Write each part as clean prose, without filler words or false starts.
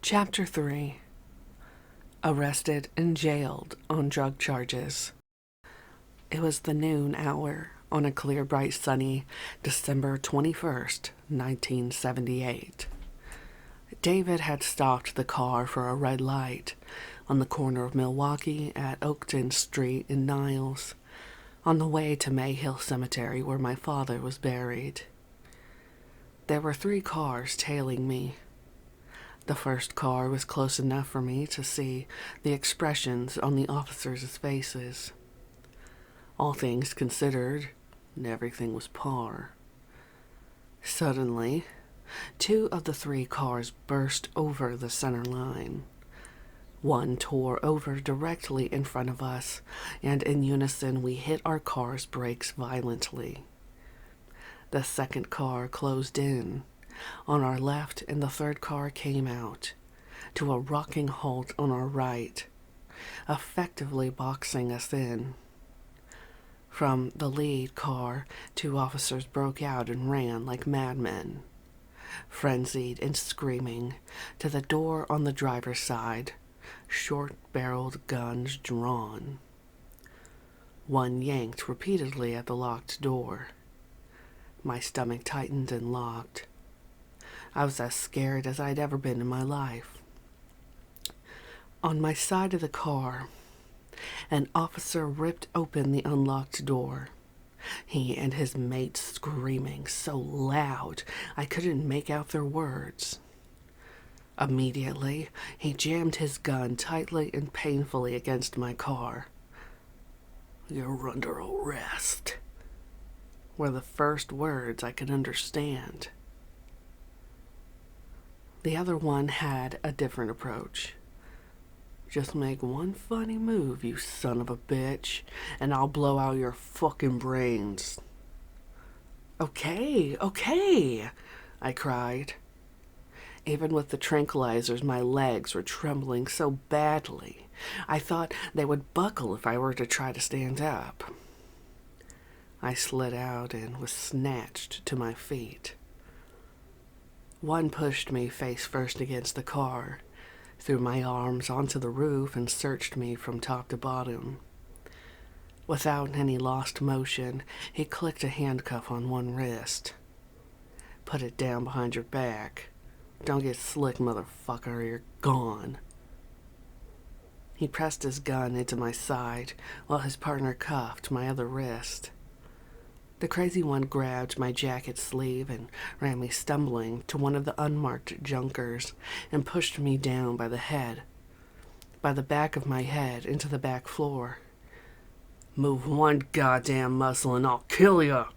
Chapter 3. Arrested and jailed on drug charges. It was the noon hour on a clear, bright, sunny December 21st, 1978. David had stopped the car for a red light on the corner of Milwaukee at Oakton Street in Niles, on the way to Mayhill Cemetery where my father was buried. There were 3 cars tailing me. The first car was close enough for me to see the expressions on the officers' faces. All things considered, everything was par. Suddenly, 2 of the 3 cars burst over the center line. One tore over directly in front of us, and in unison we hit our car's brakes violently. The second car closed in on our left, and the third car came out to a rocking halt on our right, effectively boxing us in. From the lead car, 2 officers broke out and ran like madmen, frenzied and screaming, to the door on the driver's side, short-barreled guns drawn. One yanked repeatedly at the locked door. My stomach tightened and locked. I was as scared as I'd ever been in my life. On my side of the car, an officer ripped open the unlocked door, he and his mate screaming so loud I couldn't make out their words. Immediately, he jammed his gun tightly and painfully against my car. "You're under arrest," were the first words I could understand. The other one had a different approach. "Just make one funny move, you son of a bitch, and I'll blow out your fucking brains." Okay, I cried. Even with the tranquilizers, my legs were trembling so badly, I thought they would buckle if I were to try to stand up. I slid out and was snatched to my feet. One pushed me face first against the car, threw my arms onto the roof, and searched me from top to bottom. Without any lost motion, he clicked a handcuff on one wrist. "Put it down behind your back. Don't get slick, motherfucker, or you're gone." He pressed his gun into my side while his partner cuffed my other wrist. The crazy one grabbed my jacket sleeve and ran me stumbling to one of the unmarked junkers and pushed me down by the back of my head into the back floor. "Move one goddamn muscle and I'll kill ya."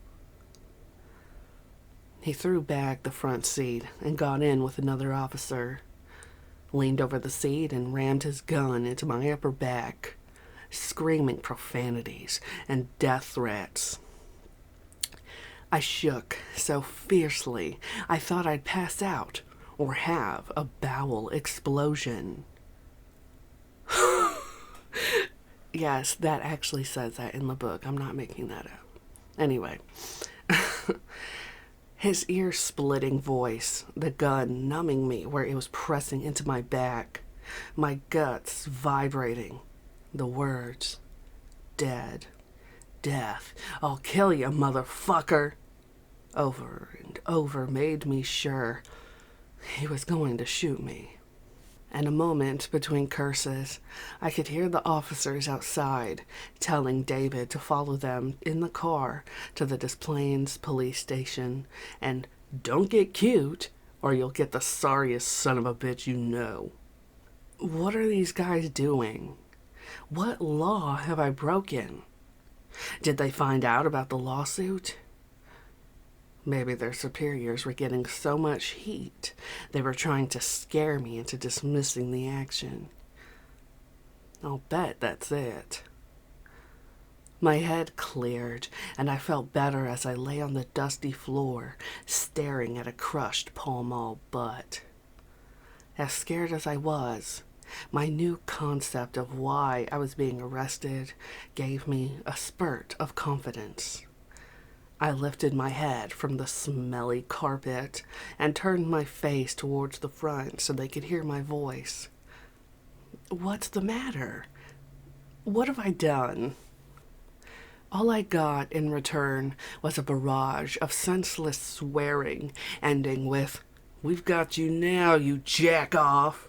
He threw back the front seat and got in with another officer, leaned over the seat and rammed his gun into my upper back, screaming profanities and death threats. I shook so fiercely I thought I'd pass out or have a bowel explosion. Yes, that actually says that in the book. I'm not making that up. Anyway, his ear-splitting voice, the gun numbing me where it was pressing into my back, my guts vibrating, the words, "Dead. Death. I'll kill you, motherfucker," over and over made me sure he was going to shoot me. In a moment between curses, I could hear the officers outside telling David to follow them in the car to the Des Plaines police station and "don't get cute or you'll get the sorriest son of a bitch you know." What are these guys doing? What law have I broken? Did they find out about the lawsuit? Maybe their superiors were getting so much heat they were trying to scare me into dismissing the action. I'll bet that's it. My head cleared, and I felt better as I lay on the dusty floor, staring at a crushed Pall Mall butt. As scared as I was, my new concept of why I was being arrested gave me a spurt of confidence. I lifted my head from the smelly carpet and turned my face towards the front so they could hear my voice. What's the matter? What have I done? All I got in return was a barrage of senseless swearing, ending with, "We've got you now, you jack-off."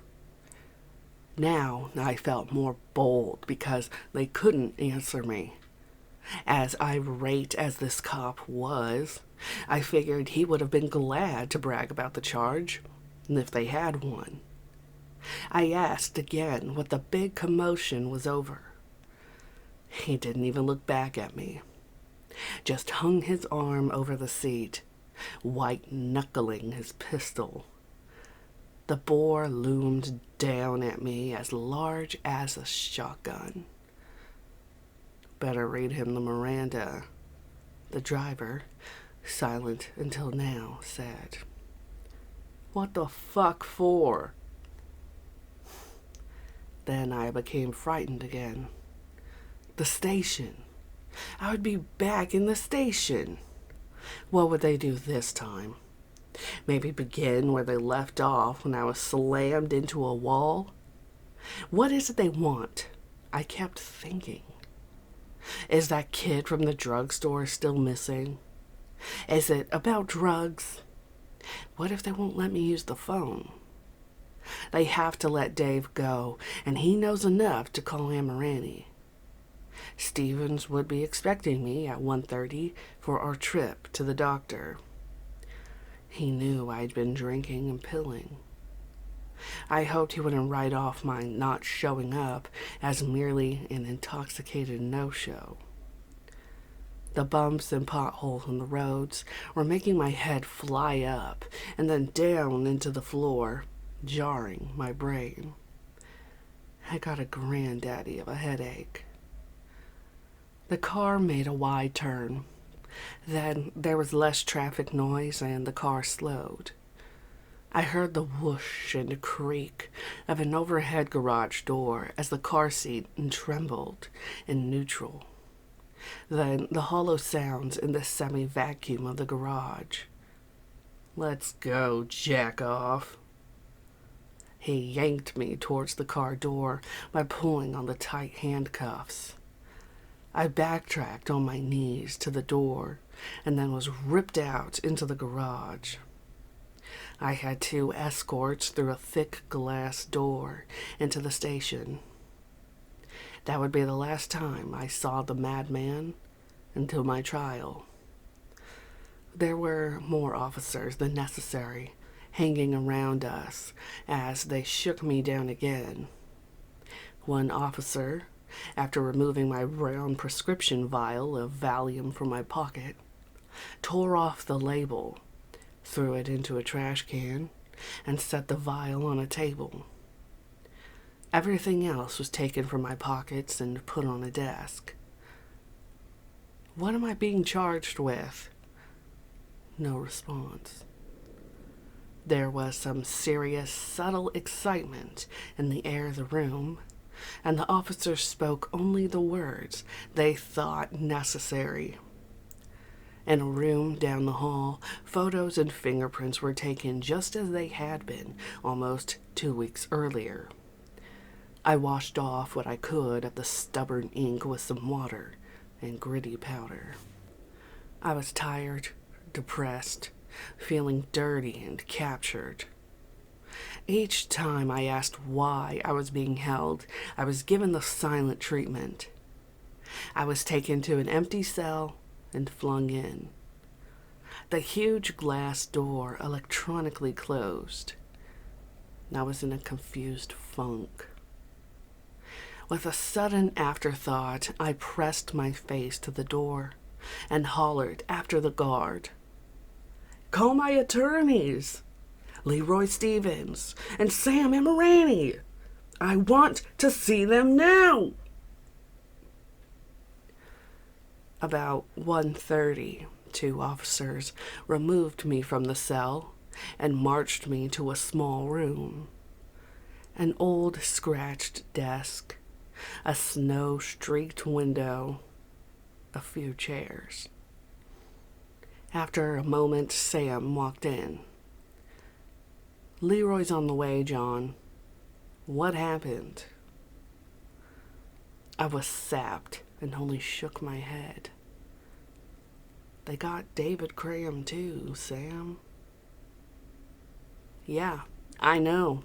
Now I felt more bold because they couldn't answer me. As irate as this cop was, I figured he would have been glad to brag about the charge, if they had one. I asked again what the big commotion was over. He didn't even look back at me, just hung his arm over the seat, white-knuckling his pistol. The bore loomed down at me as large as a shotgun. Better read him the Miranda, the driver, silent until now, said. What the fuck for? Then I became frightened again. The station. I would be back in the station. What would they do this time? Maybe begin where they left off when I was slammed into a wall? What is it they want? I kept thinking. Is that kid from the drugstore still missing? Is it about drugs? What if they won't let me use the phone? They have to let Dave go, and he knows enough to call Amirani. Stevens would be expecting me at 1:30 for our trip to the doctor. He knew I'd been drinking and pilling. I hoped he wouldn't write off my not showing up as merely an intoxicated no-show. The bumps and potholes in the roads were making my head fly up and then down into the floor, jarring my brain. I got a granddaddy of a headache. The car made a wide turn. Then there was less traffic noise and the car slowed. I heard the whoosh and creak of an overhead garage door as the car seat trembled in neutral. Then the hollow sounds in the semi-vacuum of the garage. Let's go, jack-off. He yanked me towards the car door by pulling on the tight handcuffs. I backtracked on my knees to the door and then was ripped out into the garage. I had 2 escorts through a thick glass door into the station. That would be the last time I saw the madman until my trial. There were more officers than necessary hanging around us as they shook me down again. One officer, after removing my brown prescription vial of Valium from my pocket, tore off the label, threw it into a trash can, and set the vial on a table. Everything else was taken from my pockets and put on a desk. What am I being charged with? No response. There was some serious, subtle excitement in the air of the room, and the officers spoke only the words they thought necessary. In a room down the hall, photos and fingerprints were taken just as they had been almost 2 weeks earlier. I washed off what I could of the stubborn ink with some water and gritty powder. I was tired, depressed, feeling dirty and captured. Each time I asked why I was being held, I was given the silent treatment. I was taken to an empty cell and flung in. The huge glass door electronically closed. I was in a confused funk. With a sudden afterthought, I pressed my face to the door and hollered after the guard. Call my attorneys, Leroy Stevens and Sam Amirani. I want to see them now. About 1:30, 2 officers removed me from the cell and marched me to a small room. An old scratched desk, a snow-streaked window, a few chairs. After a moment, Sam walked in. "Leroy's on the way, John. What happened?" I was sapped and only shook my head. "They got David Graham too, Sam." "Yeah, I know.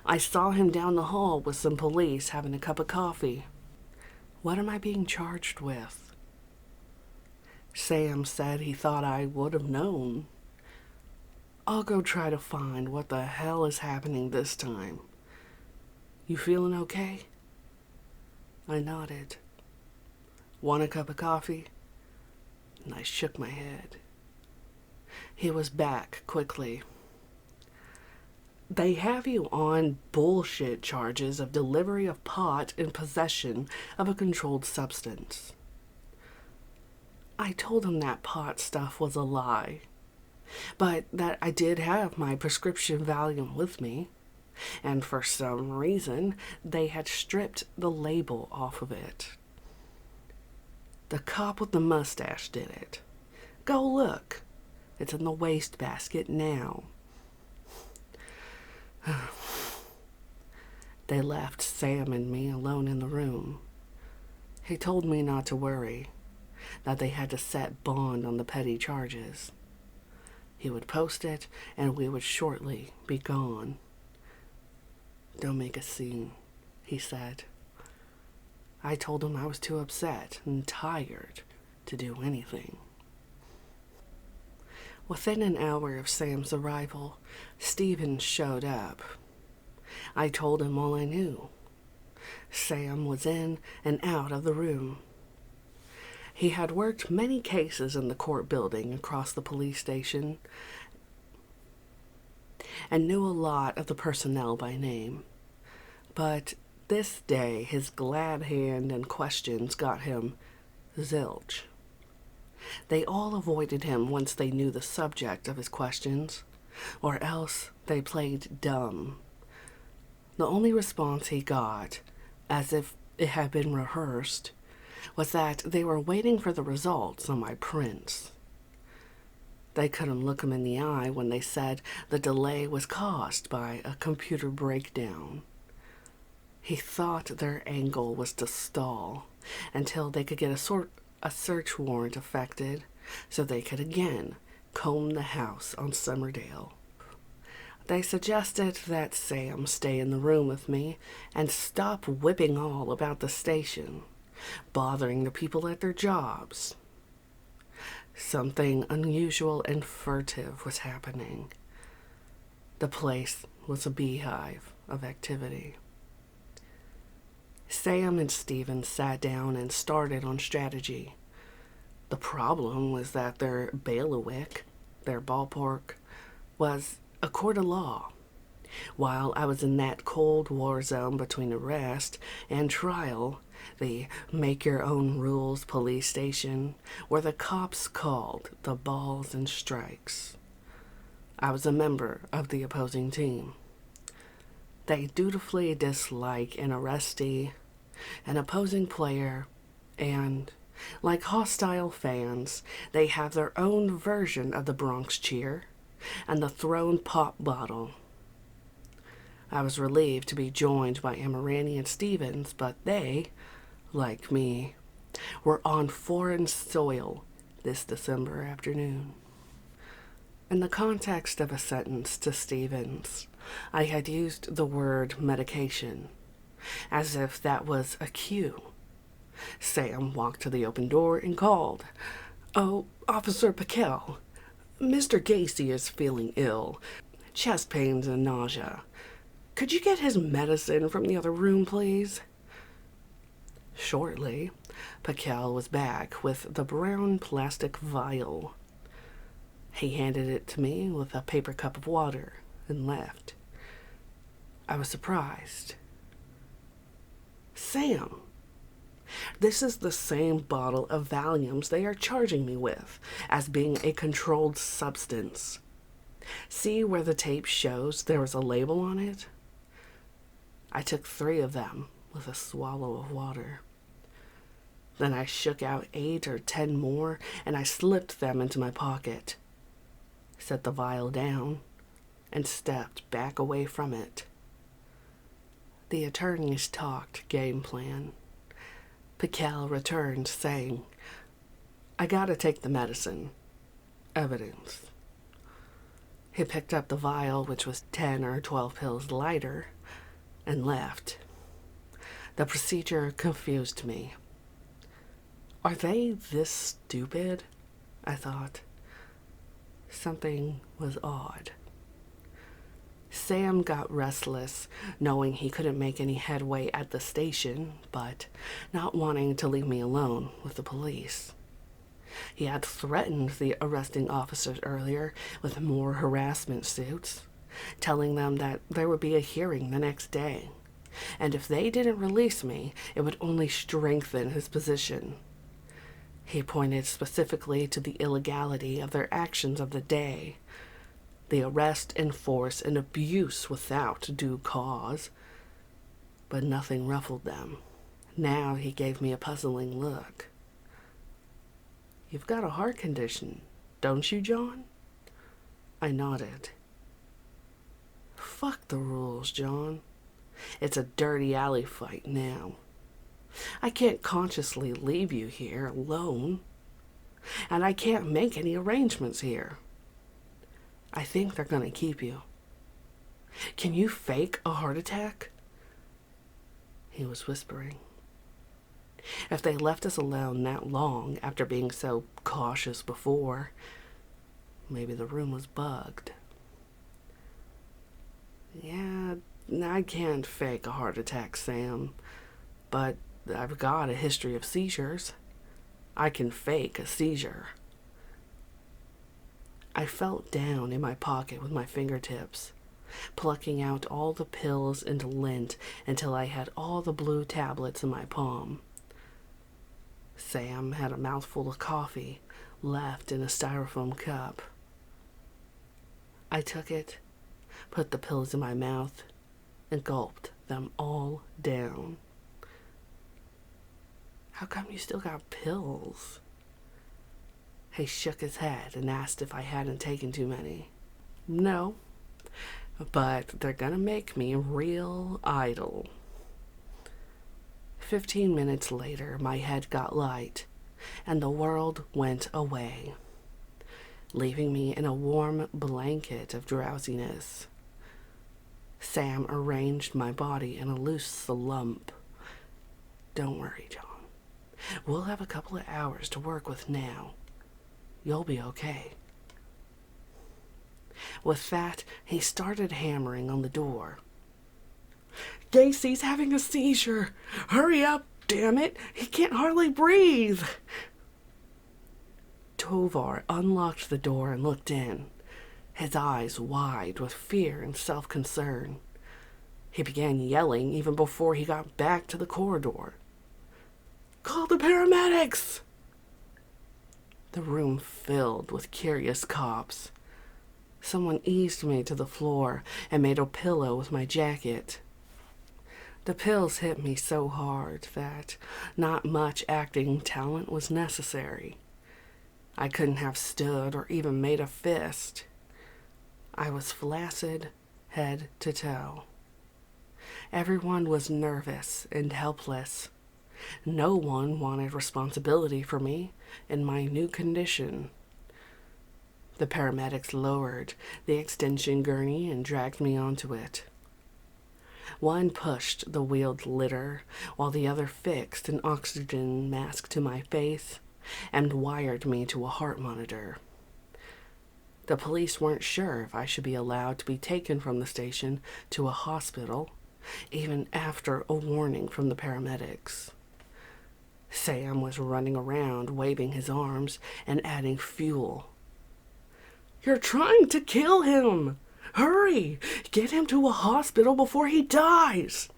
I saw him down the hall with some police having a cup of coffee." "What am I being charged with?" Sam said he thought I would have known. "I'll go try to find what the hell is happening this time. You feeling okay?" I nodded. "Want a cup of coffee?" And I shook my head. He was back quickly. "They have you on bullshit charges of delivery of pot and possession of a controlled substance." I told him that pot stuff was a lie, but that I did have my prescription Valium with me, and for some reason they had stripped the label off of it. "The cop with the mustache did it. Go look. It's in the wastebasket now." They left Sam and me alone in the room. He told me not to worry, that they had to set bond on the petty charges. He would post it, and we would shortly be gone. "Don't make a scene," he said. I told him I was too upset and tired to do anything. Within an hour of Sam's arrival, Stephen showed up. I told him all I knew. Sam was in and out of the room. He had worked many cases in the court building across the police station and knew a lot of the personnel by name. But this day, his glad hand and questions got him zilch. They all avoided him once they knew the subject of his questions, or else they played dumb. The only response he got, as if it had been rehearsed, was that they were waiting for the results on my prints. They couldn't look him in the eye when they said the delay was caused by a computer breakdown. He thought their angle was to stall until they could get a search warrant effected so they could again comb the house on Summerdale. They suggested that Sam stay in the room with me and stop whipping all about the station, bothering the people at their jobs. Something unusual and furtive was happening. The place was a beehive of activity. Sam and Stephen sat down and started on strategy. The problem was that their bailiwick, their ballpark, was a court of law, while I was in that cold war zone between arrest and trial, the make-your-own-rules police station, where the cops called the balls and strikes. I was a member of the opposing team. They dutifully dislike an arrestee, an opposing player, and, like hostile fans, they have their own version of the Bronx cheer and the thrown pop bottle. I was relieved to be joined by Amirani and Stevens, but they, like me, were on foreign soil this December afternoon. In the context of a sentence to Stevens, I had used the word medication, as if that was a cue. Sam walked to the open door and called, "Oh, Officer Piquel, Mr. Gacy is feeling ill, chest pains and nausea. Could you get his medicine from the other room, please?" Shortly, Piquel was back with the brown plastic vial. He handed it to me with a paper cup of water and left. I was surprised. "Sam, this is the same bottle of Valiums they are charging me with as being a controlled substance. See where the tape shows there was a label on it?" I took 3 of them with a swallow of water. Then I shook out 8 or 10 more, and I slipped them into my pocket, set the vial down, and stepped back away from it. The attorneys talked game plan. Piquel returned, saying, "I gotta take the medicine. Evidence." He picked up the vial, which was 10 or 12 pills lighter, and left. The procedure confused me. Are they this stupid? I thought. Something was odd. Sam got restless, knowing he couldn't make any headway at the station, but not wanting to leave me alone with the police. He had threatened the arresting officers earlier with more harassment suits, telling them that there would be a hearing the next day, and if they didn't release me, it would only strengthen his position. He pointed specifically to the illegality of their actions of the day, the arrest and force and abuse without due cause, but nothing ruffled them. Now he gave me a puzzling look. "You've got a heart condition, don't you, John?" I nodded. "Fuck the rules, John. It's a dirty alley fight now. I can't consciously leave you here alone, and I can't make any arrangements here. I think they're gonna keep you. Can you fake a heart attack?" He was whispering. If they left us alone that long after being so cautious before, maybe the room was bugged. "Yeah, I can't fake a heart attack, Sam, but I've got a history of seizures. I can fake a seizure." I felt down in my pocket with my fingertips, plucking out all the pills and lint until I had all the blue tablets in my palm. Sam had a mouthful of coffee left in a styrofoam cup. I took it, put the pills in my mouth, and gulped them all down. "How come you still got pills?" He shook his head and asked if I hadn't taken too many. "No, but they're gonna make me real idle." 15 minutes later, my head got light, and the world went away, leaving me in a warm blanket of drowsiness. Sam arranged my body in a loose lump. "Don't worry, John. We'll have a couple of hours to work with now. You'll be okay." With that, he started hammering on the door. "Gacy's having a seizure! Hurry up, damn it! He can't hardly breathe!" Tovar unlocked the door and looked in, his eyes wide with fear and self-concern. He began yelling even before he got back to the corridor. "Call the paramedics!" The room filled with curious cops. Someone eased me to the floor and made a pillow with my jacket. The pills hit me so hard that not much acting talent was necessary. I couldn't have stood or even made a fist. I was flaccid, head to toe. Everyone was nervous and helpless. No one wanted responsibility for me in my new condition. The paramedics lowered the extension gurney and dragged me onto it. One pushed the wheeled litter, while the other fixed an oxygen mask to my face and wired me to a heart monitor. The police weren't sure if I should be allowed to be taken from the station to a hospital, even after a warning from the paramedics. Sam was running around, waving his arms and adding fuel. "You're trying to kill him! Hurry! Get him to a hospital before he dies!"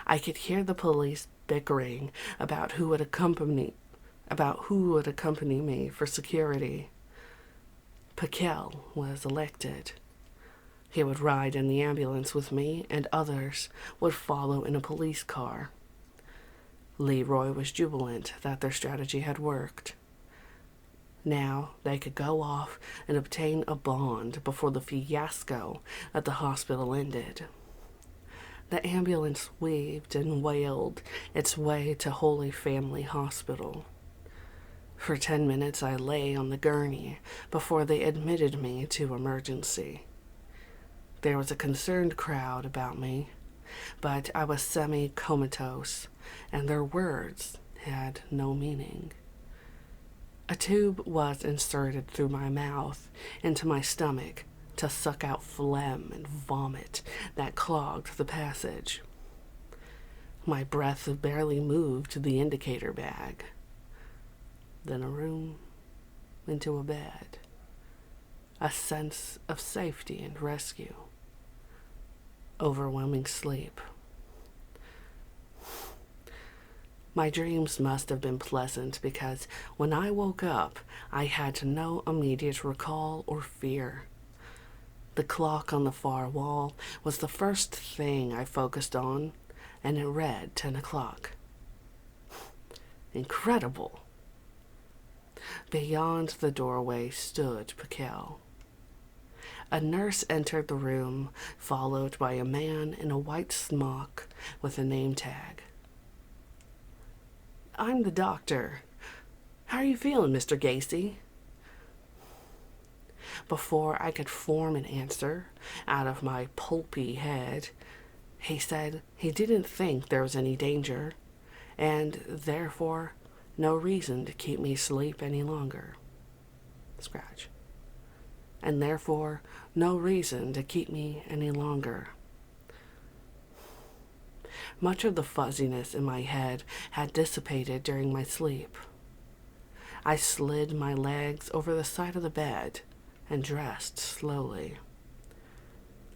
I could hear the police bickering about who would accompany me for security. Piquel was elected. He would ride in the ambulance with me, and others would follow in a police car. Leroy was jubilant that their strategy had worked. Now they could go off and obtain a bond before the fiasco at the hospital ended. The ambulance weaved and wailed its way to Holy Family Hospital. For 10 minutes I lay on the gurney before they admitted me to emergency. There was a concerned crowd about me, but I was semi-comatose, and their words had no meaning. A tube was inserted through my mouth into my stomach to suck out phlegm and vomit that clogged the passage. My breath barely moved the indicator bag. Then a room into a bed. A sense of safety and rescue. Overwhelming sleep. My dreams must have been pleasant because when I woke up, I had no immediate recall or fear. The clock on the far wall was the first thing I focused on, and it read 10 o'clock. Incredible. Beyond the doorway stood Piquel. A nurse entered the room, followed by a man in a white smock with a name tag. "I'm the doctor. How are you feeling, Mr. Gacy?" Before I could form an answer out of my pulpy head, he said he didn't think there was any danger, and therefore no reason to keep me asleep any longer. Scratch. And therefore no reason to keep me any longer. Much of the fuzziness in my head had dissipated during my sleep. I slid my legs over the side of the bed and dressed slowly.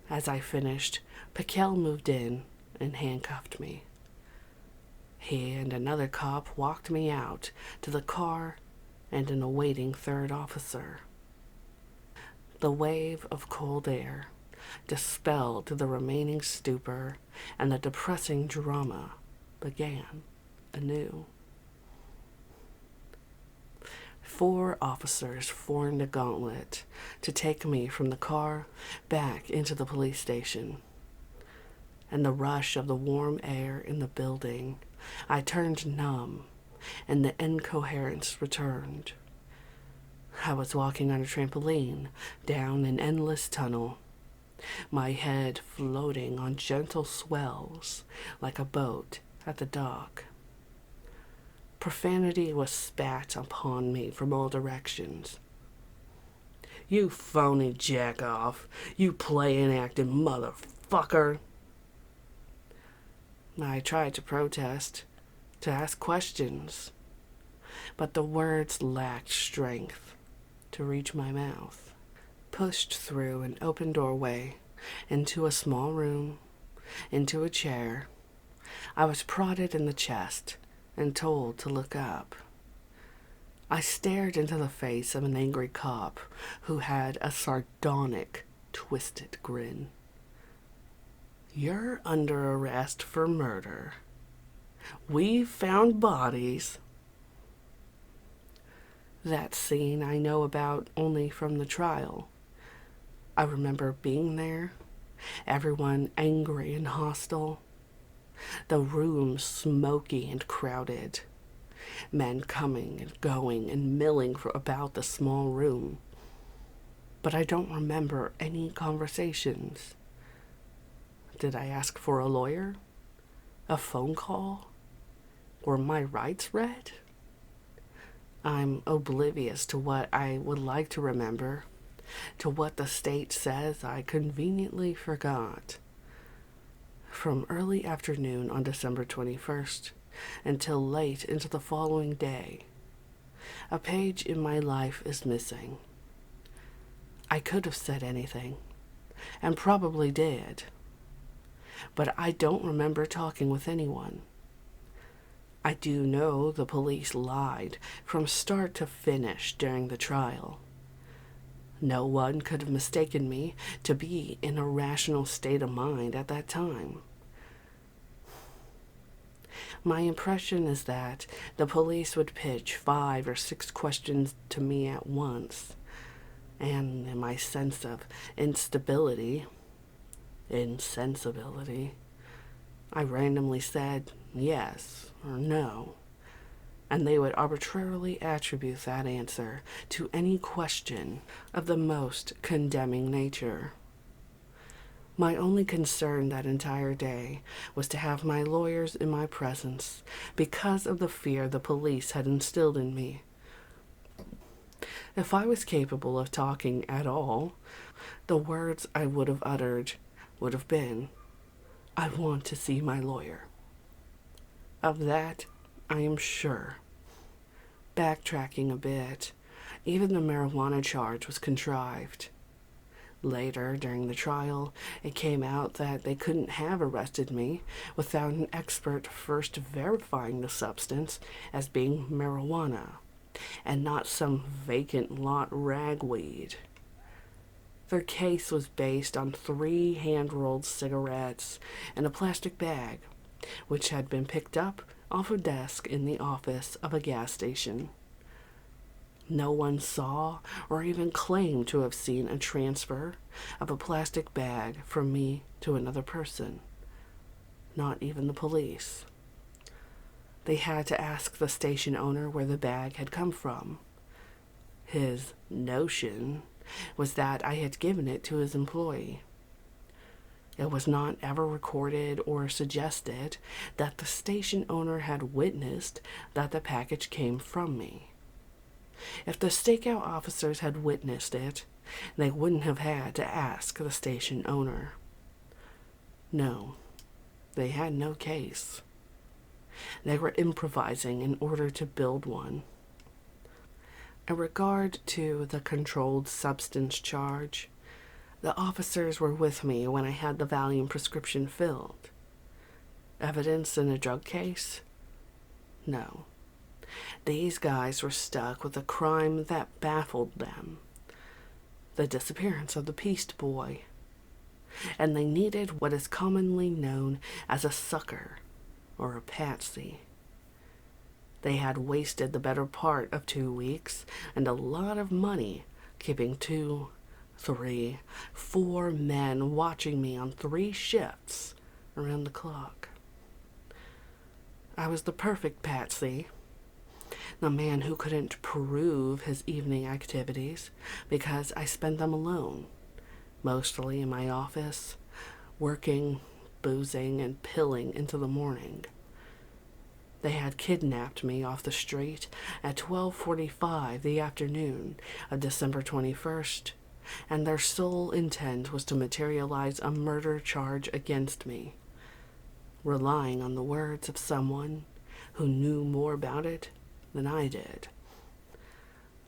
As I finished, Piquel moved in and handcuffed me. He and another cop walked me out to the car and an awaiting third officer. The wave of cold air dispelled the remaining stupor, and the depressing drama began anew. 4 officers formed a gauntlet to take me from the car back into the police station. And the rush of the warm air in the building, I turned numb, and the incoherence returned. I was walking on a trampoline down an endless tunnel, my head floating on gentle swells like a boat at the dock. Profanity was spat upon me from all directions. "You phony jack-off, you play-acting motherfucker." I tried to protest, to ask questions, but the words lacked strength to reach my mouth. Pushed through an open doorway, into a small room, into a chair, I was prodded in the chest and told to look up. I stared into the face of an angry cop who had a sardonic, twisted grin. "You're under arrest for murder. We've found bodies." That scene I know about only from the trial. I remember being there, everyone angry and hostile, the room smoky and crowded, men coming and going and milling about the small room. But I don't remember any conversations. Did I ask for a lawyer? A phone call? Were my rights read? I'm oblivious to what I would like to remember, to what the state says I conveniently forgot. From early afternoon on December 21st until late into the following day, a page in my life is missing. I could have said anything, and probably did, but I don't remember talking with anyone. I do know the police lied from start to finish during the trial. No one could have mistaken me to be in a rational state of mind at that time. My impression is that the police would pitch 5 or 6 questions to me at once, and in my sense of insensibility, I randomly said yes or no, and they would arbitrarily attribute that answer to any question of the most condemning nature. My only concern that entire day was to have my lawyers in my presence because of the fear the police had instilled in me. If I was capable of talking at all, the words I would have uttered would have been, "I want to see my lawyer." Of that, I am sure. Backtracking a bit, even the marijuana charge was contrived. Later, during the trial, it came out that they couldn't have arrested me without an expert first verifying the substance as being marijuana, and not some vacant lot ragweed. Their case was based on 3 hand-rolled cigarettes in a plastic bag, which had been picked up off a desk in the office of a gas station. No one saw or even claimed to have seen a transfer of a plastic bag from me to another person, not even the police. They had to ask the station owner where the bag had come from. His notion was that I had given it to his employee. It was not ever recorded or suggested that the station owner had witnessed that the package came from me. If the stakeout officers had witnessed it, they wouldn't have had to ask the station owner. No, they had no case. They were improvising in order to build one. In regard to the controlled substance charge, the officers were with me when I had the Valium prescription filled. Evidence in a drug case? No. These guys were stuck with a crime that baffled them, the disappearance of the Peast Boy, and they needed what is commonly known as a sucker or a patsy. They had wasted the better part of 2 weeks and a lot of money keeping 2, 3, 4 men watching me on 3 shifts around the clock. I was the perfect patsy, the man who couldn't prove his evening activities because I spent them alone, mostly in my office, working, boozing, and pilling into the morning. They had kidnapped me off the street at 12:45 the afternoon of December 21st, and their sole intent was to materialize a murder charge against me, relying on the words of someone who knew more about it than I did.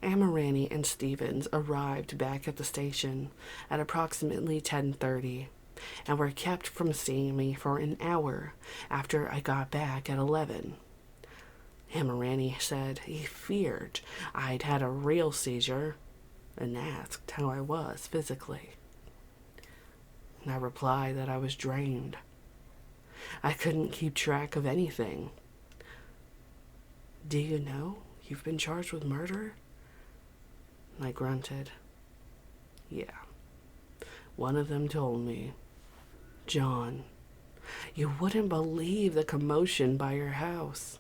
Amirani and Stevens arrived back at the station at approximately 10:30 and were kept from seeing me for an hour after I got back at 11. Amirani said he feared I'd had a real seizure and asked how I was physically. I replied that I was drained. I couldn't keep track of anything. "Do you know you've been charged with murder?" I grunted. "Yeah." One of them told me, "John, you wouldn't believe the commotion by your house.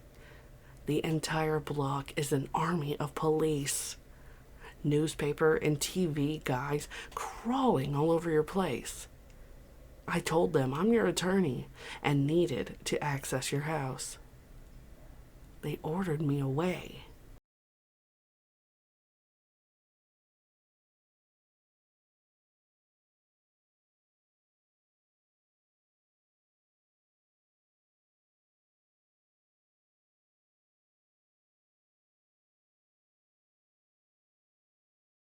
The entire block is an army of police. Newspaper and TV guys crawling all over your place. I told them I'm your attorney and needed to access your house. They ordered me away."